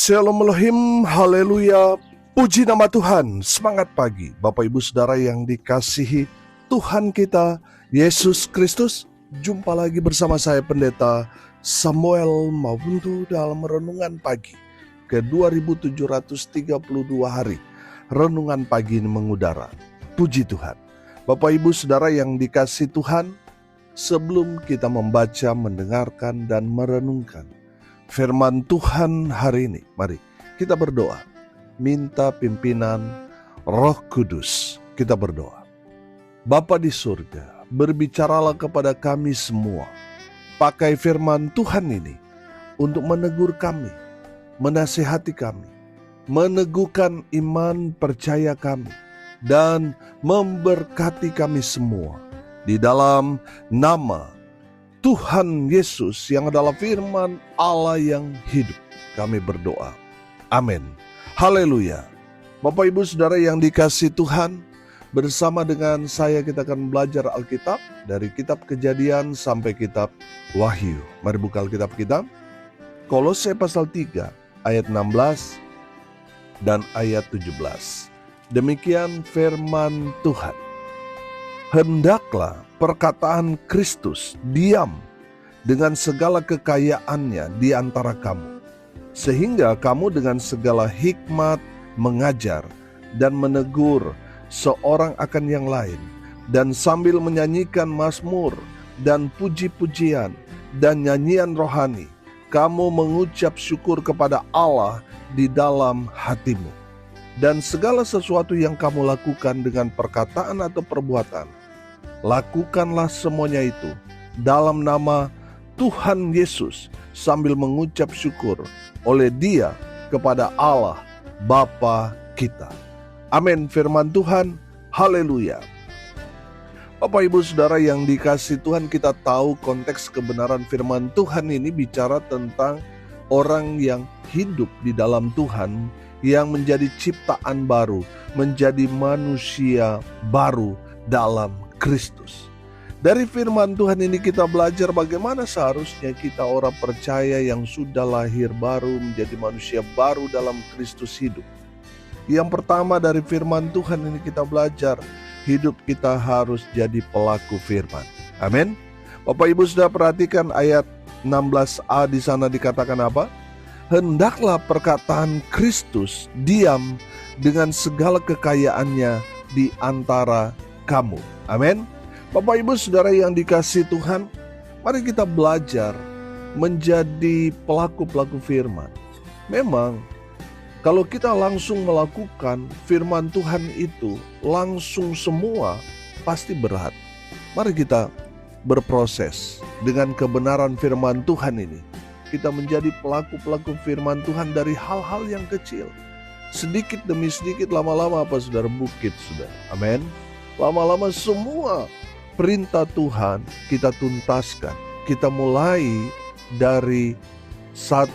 Shalom Elohim, haleluya, puji nama Tuhan. Semangat pagi Bapak Ibu Saudara yang dikasihi Tuhan kita Yesus Kristus. Jumpa lagi bersama saya Pendeta Samuel Mawuntu dalam Renungan Pagi ke 2732 hari. Renungan pagi ini mengudara. Puji Tuhan. Bapak Ibu Saudara yang dikasihi Tuhan, sebelum kita membaca, mendengarkan, dan merenungkan firman Tuhan hari ini, mari kita berdoa. Minta pimpinan Roh Kudus. Kita berdoa. Bapa di surga, berbicaralah kepada kami semua. Pakai firman Tuhan ini untuk menegur kami, menasihati kami, meneguhkan iman percaya kami, dan memberkati kami semua. Di dalam nama Tuhan Yesus yang adalah firman Allah yang hidup, kami berdoa. Amin. Haleluya. Bapak Ibu Saudara yang dikasihi Tuhan, bersama dengan saya kita akan belajar Alkitab dari kitab Kejadian sampai kitab Wahyu. Mari buka Alkitab kita. Kolose pasal 3 ayat 16 dan ayat 17. Demikian firman Tuhan. Hendaklah perkataan Kristus diam dengan segala kekayaannya di antara kamu, sehingga kamu dengan segala hikmat mengajar dan menegur seorang akan yang lain, dan sambil menyanyikan mazmur dan puji-pujian dan nyanyian rohani, kamu mengucap syukur kepada Allah di dalam hatimu. Dan segala sesuatu yang kamu lakukan dengan perkataan atau perbuatan, lakukanlah semuanya itu dalam nama Tuhan Yesus sambil mengucap syukur oleh Dia kepada Allah Bapa kita. Amin. Firman Tuhan. Haleluya. Bapak Ibu Saudara yang dikasihi Tuhan, kita tahu konteks kebenaran firman Tuhan ini bicara tentang orang yang hidup di dalam Tuhan, yang menjadi ciptaan baru, menjadi manusia baru dalam Kristus. Dari firman Tuhan ini kita belajar bagaimana seharusnya kita orang percaya yang sudah lahir baru menjadi manusia baru dalam Kristus hidup. Yang pertama dari firman Tuhan ini kita belajar, hidup kita harus jadi pelaku firman. Amin. Bapak Ibu sudah perhatikan ayat 16a di sana dikatakan apa? Hendaklah perkataan Kristus diam dengan segala kekayaannya di antara kamu. Amin. Bapak Ibu Saudara yang dikasihi Tuhan, mari kita belajar menjadi pelaku-pelaku firman. Memang kalau kita langsung melakukan firman Tuhan itu langsung semua pasti berat. Mari kita berproses dengan kebenaran firman Tuhan ini. Kita menjadi pelaku-pelaku firman Tuhan dari hal-hal yang kecil. Sedikit demi sedikit, lama-lama apa saudara, bukit sudah. Amin. Lama-lama semua perintah Tuhan kita tuntaskan. Kita mulai dari 1,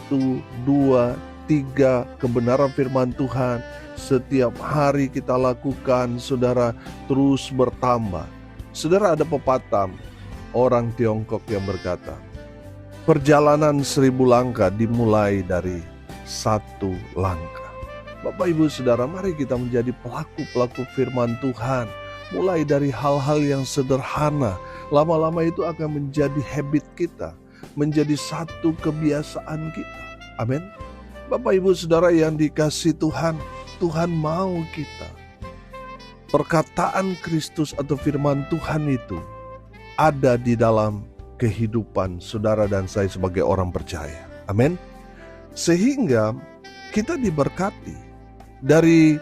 2, 3 kebenaran firman Tuhan. Setiap hari kita lakukan, saudara, terus bertambah. Saudara, ada pepatah orang Tiongkok yang berkata, perjalanan 1000 langkah dimulai dari 1 langkah. Bapak Ibu Saudara, mari kita menjadi pelaku-pelaku firman Tuhan. Mulai dari hal-hal yang sederhana, lama-lama itu akan menjadi habit kita, menjadi satu kebiasaan kita. Amin. Bapak Ibu Saudara yang dikasihi Tuhan, Tuhan mau kita, perkataan Kristus atau firman Tuhan itu ada di dalam kehidupan saudara dan saya sebagai orang percaya. Amin. Sehingga kita diberkati dari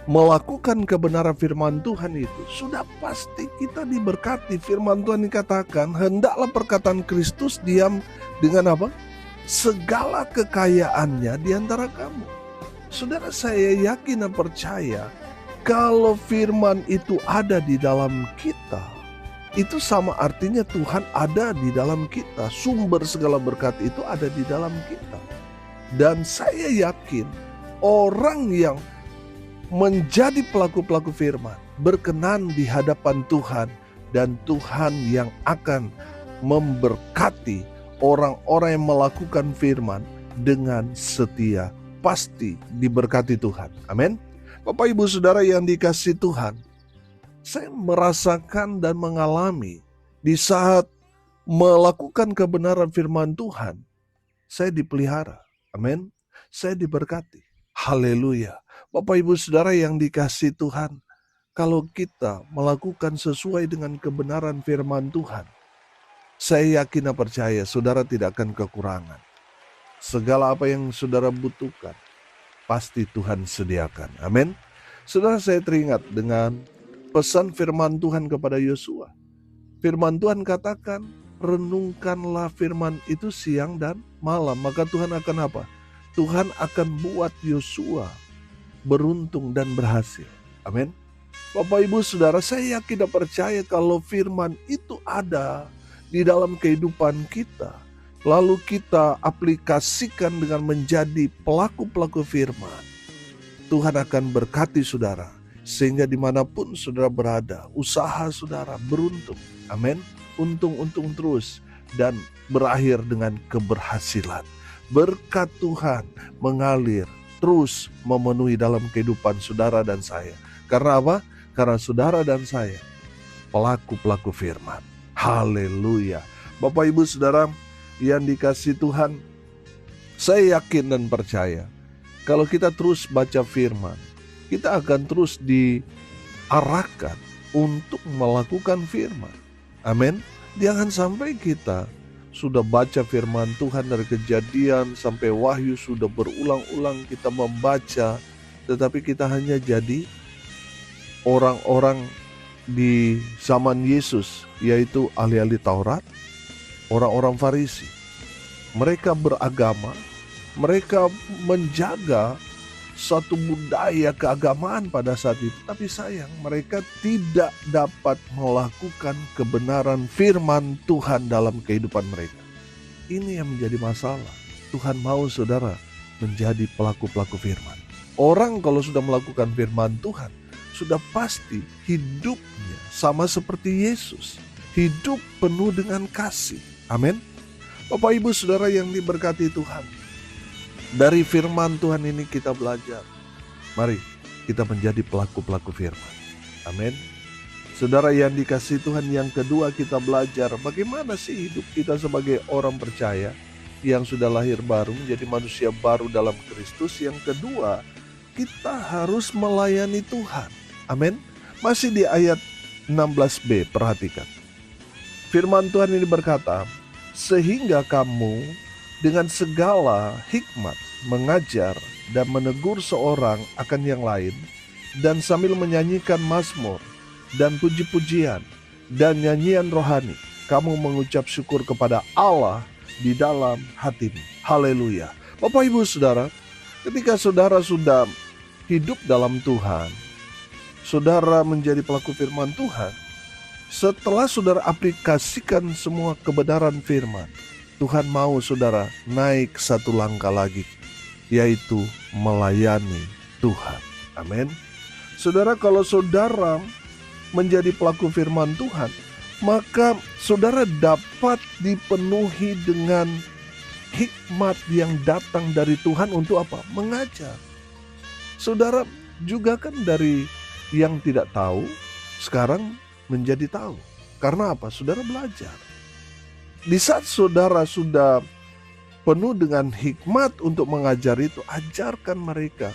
melakukan kebenaran firman Tuhan itu. Sudah pasti kita diberkati. Firman Tuhan dikatakan, hendaklah perkataan Kristus diam dengan apa? Segala kekayaannya di antara kamu. Saudara, saya yakin dan percaya kalau firman itu ada di dalam kita, itu sama artinya Tuhan ada di dalam kita. Sumber segala berkat itu ada di dalam kita. Dan saya yakin orang yang menjadi pelaku-pelaku firman berkenan di hadapan Tuhan, dan Tuhan yang akan memberkati orang-orang yang melakukan firman dengan setia pasti diberkati Tuhan. Amin. Bapak Ibu Saudara yang dikasihi Tuhan, saya merasakan dan mengalami di saat melakukan kebenaran firman Tuhan, saya dipelihara. Amin. Saya diberkati. Haleluya. Bapak Ibu Saudara yang dikasihi Tuhan, kalau kita melakukan sesuai dengan kebenaran firman Tuhan, saya yakin dan percaya saudara tidak akan kekurangan. Segala apa yang saudara butuhkan, pasti Tuhan sediakan. Amin. Saudara, saya teringat dengan pesan firman Tuhan kepada Yosua. Firman Tuhan katakan, renungkanlah firman itu siang dan malam. Maka Tuhan akan apa? Tuhan akan buat Yosua beruntung dan berhasil. Amin. Bapak Ibu Saudara, saya yakin dan percaya kalau firman itu ada di dalam kehidupan kita, lalu kita aplikasikan dengan menjadi pelaku-pelaku firman, Tuhan akan berkati saudara, sehingga dimanapun saudara berada, usaha saudara beruntung. Amin. Untung-untung terus dan berakhir dengan keberhasilan. Berkat Tuhan mengalir terus memenuhi dalam kehidupan saudara dan saya. Karena apa? Karena saudara dan saya pelaku-pelaku firman. Haleluya. Bapak Ibu Saudara yang dikasihi Tuhan, saya yakin dan percaya kalau kita terus baca firman, kita akan terus diarahkan untuk melakukan firman. Amin. Jangan sampai kita sudah baca firman Tuhan dari Kejadian sampai Wahyu, sudah berulang-ulang kita membaca, tetapi kita hanya jadi orang-orang di zaman Yesus, yaitu ahli-ahli Taurat, orang-orang Farisi. Mereka beragama, mereka menjaga satu budaya keagamaan pada saat itu. Tapi sayang, mereka tidak dapat melakukan kebenaran firman Tuhan dalam kehidupan mereka. Ini yang menjadi masalah. Tuhan mau saudara menjadi pelaku-pelaku firman. Orang kalau sudah melakukan firman Tuhan, sudah pasti hidupnya sama seperti Yesus. Hidup penuh dengan kasih. Amin. Bapak Ibu Saudara yang diberkati Tuhan, dari firman Tuhan ini kita belajar. Mari kita menjadi pelaku-pelaku firman. Amin. Saudara yang dikasihi Tuhan, yang kedua kita belajar bagaimana sih hidup kita sebagai orang percaya yang sudah lahir baru, menjadi manusia baru dalam Kristus. Yang kedua, kita harus melayani Tuhan. Amin. Masih di ayat 16b, perhatikan. Firman Tuhan ini berkata, sehingga kamu dengan segala hikmat mengajar dan menegur seorang akan yang lain, dan sambil menyanyikan mazmur dan puji-pujian dan nyanyian rohani, kamu mengucap syukur kepada Allah di dalam hatimu. Haleluya. Bapak Ibu Saudara, ketika saudara sudah hidup dalam Tuhan, saudara menjadi pelaku firman Tuhan, setelah saudara aplikasikan semua kebenaran firman, Tuhan mau saudara naik satu langkah lagi, yaitu melayani Tuhan. Amin. Saudara, kalau saudara menjadi pelaku firman Tuhan, maka saudara dapat dipenuhi dengan hikmat yang datang dari Tuhan untuk apa? Mengajar. Saudara juga kan dari yang tidak tahu, sekarang menjadi tahu. Karena apa? Saudara belajar. Di saat saudara sudah penuh dengan hikmat untuk mengajar itu, ajarkan mereka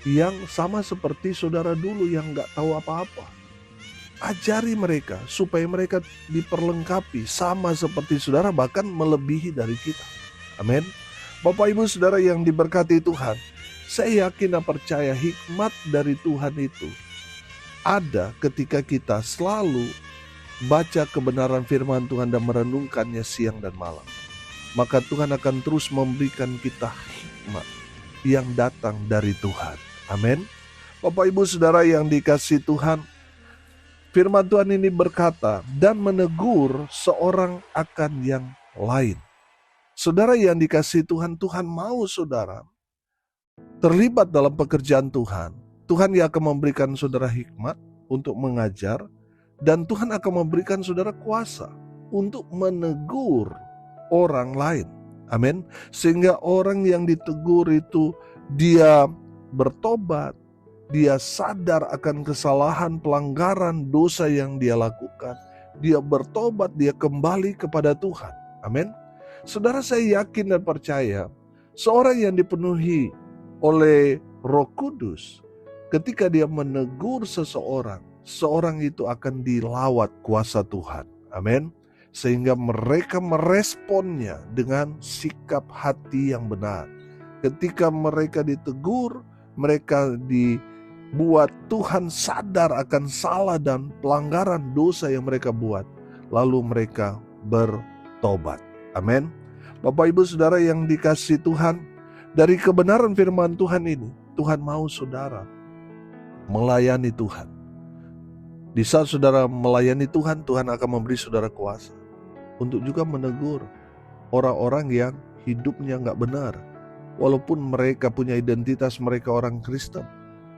yang sama seperti saudara dulu yang gak tahu apa-apa. Ajari mereka supaya mereka diperlengkapi sama seperti saudara, bahkan melebihi dari kita. Amin. Bapak Ibu Saudara yang diberkati Tuhan, saya yakin dan percaya hikmat dari Tuhan itu ada ketika kita selalu baca kebenaran firman Tuhan dan merenungkannya siang dan malam. Maka Tuhan akan terus memberikan kita hikmat yang datang dari Tuhan. Amin. Bapak Ibu Saudara yang dikasihi Tuhan, firman Tuhan ini berkata, dan menegur seorang akan yang lain. Saudara yang dikasihi Tuhan, Tuhan mau saudara terlibat dalam pekerjaan Tuhan. Tuhan yang akan memberikan saudara hikmat untuk mengajar, dan Tuhan akan memberikan saudara kuasa untuk menegur orang lain. Amin. Sehingga orang yang ditegur itu dia bertobat, dia sadar akan kesalahan, pelanggaran, dosa yang dia lakukan, dia bertobat, dia kembali kepada Tuhan. Amin. Saudara, saya yakin dan percaya seorang yang dipenuhi oleh Roh Kudus, ketika dia menegur seseorang, seorang itu akan dilawat kuasa Tuhan. Amin. Sehingga mereka meresponnya dengan sikap hati yang benar. Ketika mereka ditegur, mereka dibuat Tuhan sadar akan salah dan pelanggaran dosa yang mereka buat. Lalu mereka bertobat. Amin. Bapak Ibu Saudara yang dikasihi Tuhan, dari kebenaran firman Tuhan ini, Tuhan mau saudara melayani Tuhan. Di saat saudara melayani Tuhan, Tuhan akan memberi saudara kuasa untuk juga menegur orang-orang yang hidupnya gak benar. Walaupun mereka punya identitas mereka orang Kristen,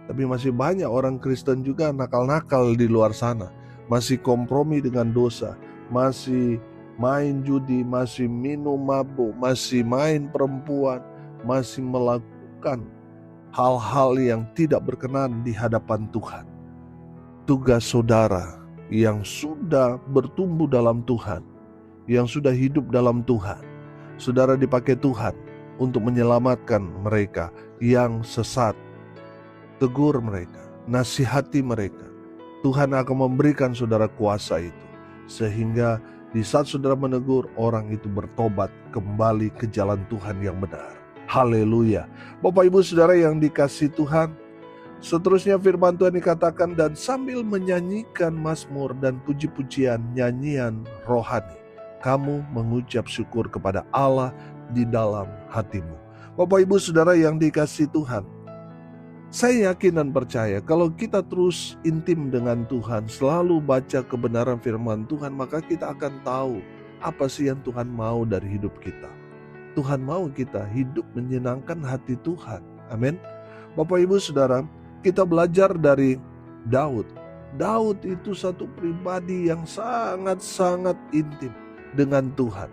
tapi masih banyak orang Kristen juga nakal-nakal di luar sana. Masih kompromi dengan dosa, masih main judi, masih minum mabuk, masih main perempuan, masih melakukan hal-hal yang tidak berkenan di hadapan Tuhan. Tugas saudara yang sudah bertumbuh dalam Tuhan, yang sudah hidup dalam Tuhan, saudara dipakai Tuhan untuk menyelamatkan mereka yang sesat. Tegur mereka, nasihati mereka. Tuhan akan memberikan saudara kuasa itu, sehingga di saat saudara menegur, orang itu bertobat kembali ke jalan Tuhan yang benar. Haleluya. Bapak Ibu Saudara yang dikasihi Tuhan, seterusnya firman Tuhan dikatakan, dan sambil menyanyikan mazmur dan puji-pujian, nyanyian rohani, kamu mengucap syukur kepada Allah di dalam hatimu. Bapak Ibu Saudara yang dikasihi Tuhan, saya yakin dan percaya kalau kita terus intim dengan Tuhan, selalu baca kebenaran firman Tuhan, maka kita akan tahu apa sih yang Tuhan mau dari hidup kita. Tuhan mau kita hidup menyenangkan hati Tuhan. Amin. Bapak Ibu Saudara, kita belajar dari Daud. Daud itu satu pribadi yang sangat-sangat intim dengan Tuhan.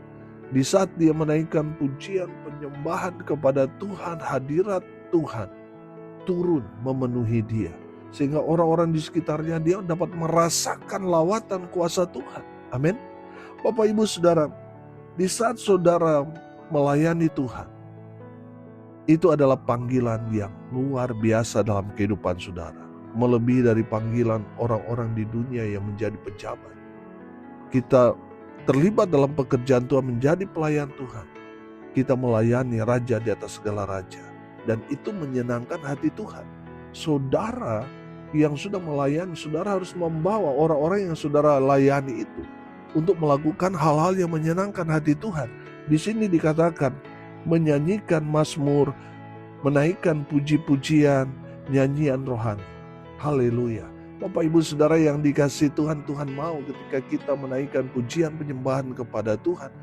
Di saat dia menaikkan pujian penyembahan kepada Tuhan, hadirat Tuhan turun memenuhi dia. Sehingga orang-orang di sekitarnya dia dapat merasakan lawatan kuasa Tuhan. Amin. Bapak Ibu Saudara, di saat saudara melayani Tuhan, itu adalah panggilan yang luar biasa dalam kehidupan saudara. Melebihi dari panggilan orang-orang di dunia yang menjadi pejabat. Kita terlibat dalam pekerjaan Tuhan, menjadi pelayan Tuhan. Kita melayani Raja di atas segala raja. Dan itu menyenangkan hati Tuhan. Saudara yang sudah melayani, saudara harus membawa orang-orang yang saudara layani itu untuk melakukan hal-hal yang menyenangkan hati Tuhan. Di sini dikatakan menyanyikan mazmur, menaikkan puji-pujian, nyanyian rohani. Haleluya. Bapak Ibu Saudara yang dikasihi Tuhan, Tuhan mau ketika kita menaikkan pujian penyembahan kepada Tuhan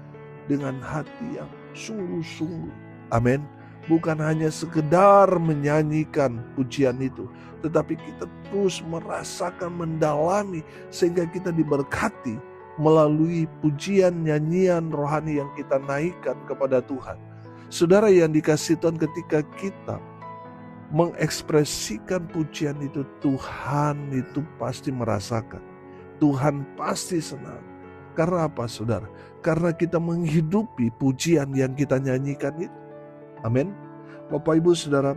dengan hati yang sungguh-sungguh. Amin. Bukan hanya sekedar menyanyikan pujian itu, tetapi kita terus merasakan, mendalami, sehingga kita diberkati melalui pujian, nyanyian rohani yang kita naikkan kepada Tuhan. Saudara yang dikasihi Tuhan, ketika kita mengekspresikan pujian itu, Tuhan itu pasti merasakan. Tuhan pasti senang. Karena apa saudara? Karena kita menghidupi pujian yang kita nyanyikan itu. Amin. Bapak Ibu Saudara,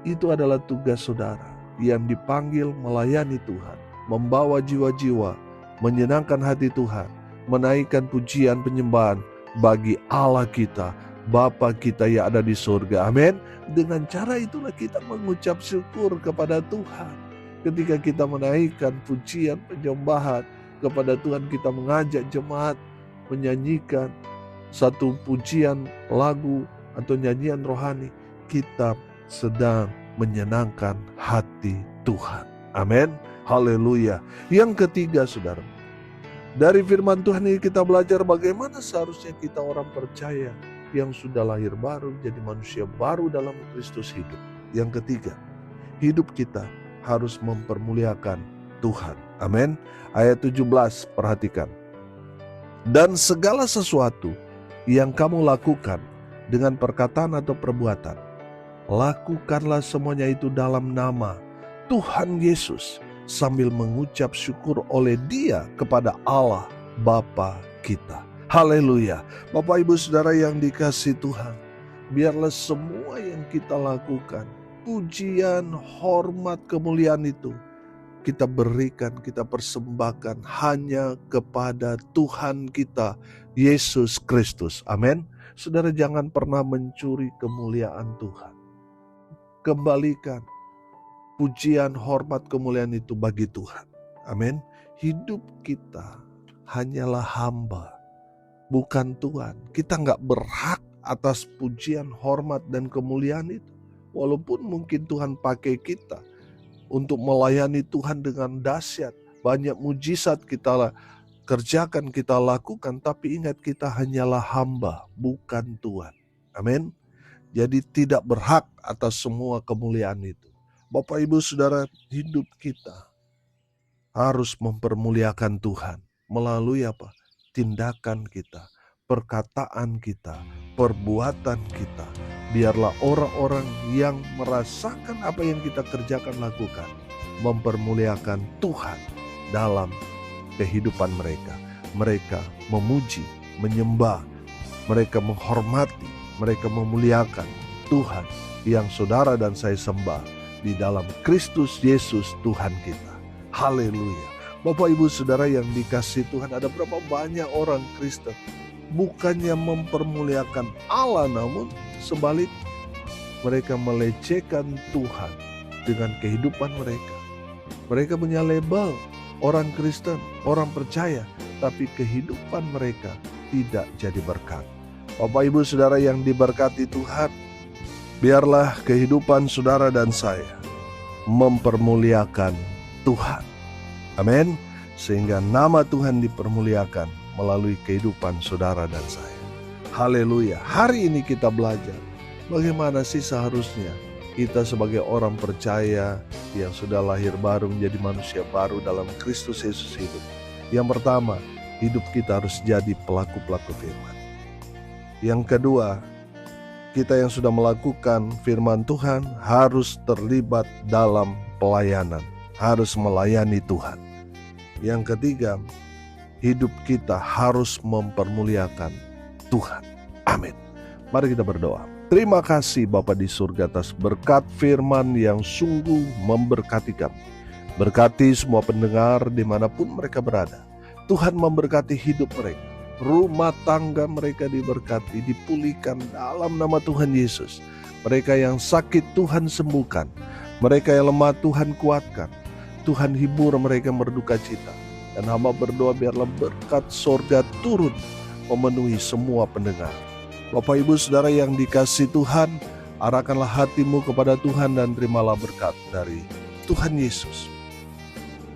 itu adalah tugas saudara yang dipanggil melayani Tuhan, membawa jiwa-jiwa, menyenangkan hati Tuhan, menaikkan pujian penyembahan bagi Allah kita, Bapa kita yang ada di surga. Amin. Dengan cara itulah kita mengucap syukur kepada Tuhan. Ketika kita menaikkan pujian penyembahan kepada Tuhan, kita mengajak jemaat menyanyikan satu pujian lagu atau nyanyian rohani, kita sedang menyenangkan hati Tuhan. Amin. Haleluya. Yang ketiga saudara, dari firman Tuhan ini kita belajar bagaimana seharusnya kita orang percaya yang sudah lahir baru, jadi manusia baru dalam Kristus hidup. Yang ketiga, hidup kita harus mempermuliakan Tuhan. Amin. Ayat 17, perhatikan. Dan segala sesuatu yang kamu lakukan dengan perkataan atau perbuatan, Lakukanlah semuanya itu dalam nama Tuhan Yesus, sambil mengucap syukur oleh Dia kepada Allah Bapa kita. Haleluya. Bapak Ibu Saudara yang dikasihi Tuhan, biarlah semua yang kita lakukan, pujian, hormat, kemuliaan itu kita berikan, kita persembahkan hanya kepada Tuhan kita, Yesus Kristus. Amin. Saudara, jangan pernah mencuri kemuliaan Tuhan. Kembalikan pujian, hormat, kemuliaan itu bagi Tuhan. Amin. Hidup kita hanyalah hamba, bukan Tuhan. Kita gak berhak atas pujian, hormat, dan kemuliaan itu. Walaupun mungkin Tuhan pakai kita untuk melayani Tuhan dengan dahsyat, banyak mujizat kita kerjakan, kita lakukan, tapi ingat kita hanyalah hamba, bukan Tuhan. Amin. Jadi tidak berhak atas semua kemuliaan itu. Bapak Ibu Saudara, hidup kita harus mempermuliakan Tuhan melalui apa? Tindakan kita, perkataan kita, perbuatan kita. Biarlah orang-orang yang merasakan apa yang kita kerjakan, lakukan, mempermuliakan Tuhan dalam kehidupan mereka. Mereka memuji, menyembah, mereka menghormati, mereka memuliakan Tuhan yang saudara dan saya sembah di dalam Kristus Yesus Tuhan kita. Haleluya. Bapak Ibu Saudara yang dikasihi Tuhan, ada berapa banyak orang Kristen bukannya mempermuliakan Allah, namun sebalik mereka melecehkan Tuhan dengan kehidupan mereka. Mereka punya label orang Kristen, orang percaya, tapi kehidupan mereka tidak jadi berkat. Bapak Ibu Saudara yang diberkati Tuhan, biarlah kehidupan saudara dan saya mempermuliakan Tuhan. Amin. Sehingga nama Tuhan dipermuliakan melalui kehidupan saudara dan saya. Haleluya. Hari ini kita belajar bagaimana sih seharusnya kita sebagai orang percaya yang sudah lahir baru menjadi manusia baru dalam Kristus Yesus hidup. Yang pertama, hidup kita harus jadi pelaku-pelaku firman. Yang kedua, kita yang sudah melakukan firman Tuhan harus terlibat dalam pelayanan, harus melayani Tuhan. Yang ketiga, hidup kita harus mempermuliakan Tuhan. Amin. Mari kita berdoa. Terima kasih Bapa di surga atas berkat firman yang sungguh memberkati kami. Berkati semua pendengar dimanapun mereka berada. Tuhan memberkati hidup mereka. Rumah tangga mereka diberkati, dipulihkan dalam nama Tuhan Yesus. Mereka yang sakit Tuhan sembuhkan. Mereka yang lemah Tuhan kuatkan. Tuhan hibur mereka berduka cita. Dan hamba berdoa biarlah berkat sorga turun memenuhi semua pendengar. Bapak Ibu Saudara yang dikasihi Tuhan, arahkanlah hatimu kepada Tuhan dan terimalah berkat dari Tuhan Yesus.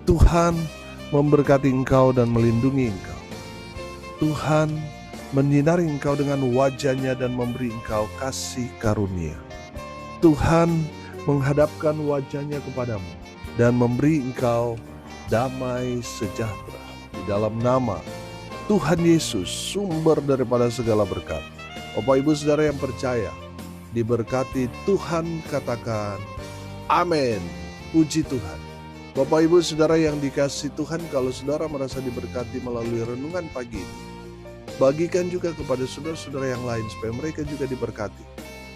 Tuhan memberkati engkau dan melindungi engkau. Tuhan menyinari engkau dengan wajah-Nya dan memberi engkau kasih karunia. Tuhan menghadapkan wajah-Nya kepadamu dan memberi engkau damai sejahtera. Di dalam nama Tuhan Yesus, sumber daripada segala berkat. Bapak Ibu Saudara yang percaya, diberkati Tuhan, katakan amin. Puji Tuhan. Bapak Ibu Saudara yang dikasihi Tuhan, kalau saudara merasa diberkati melalui renungan pagi ini, bagikan juga kepada saudara-saudara yang lain supaya mereka juga diberkati.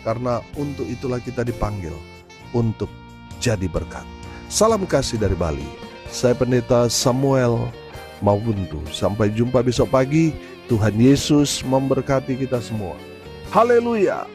Karena untuk itulah kita dipanggil untuk jadi berkat. Salam kasih dari Bali. Saya Pendeta Samuel Mawuntu. Sampai jumpa besok pagi. Tuhan Yesus memberkati kita semua. Haleluya.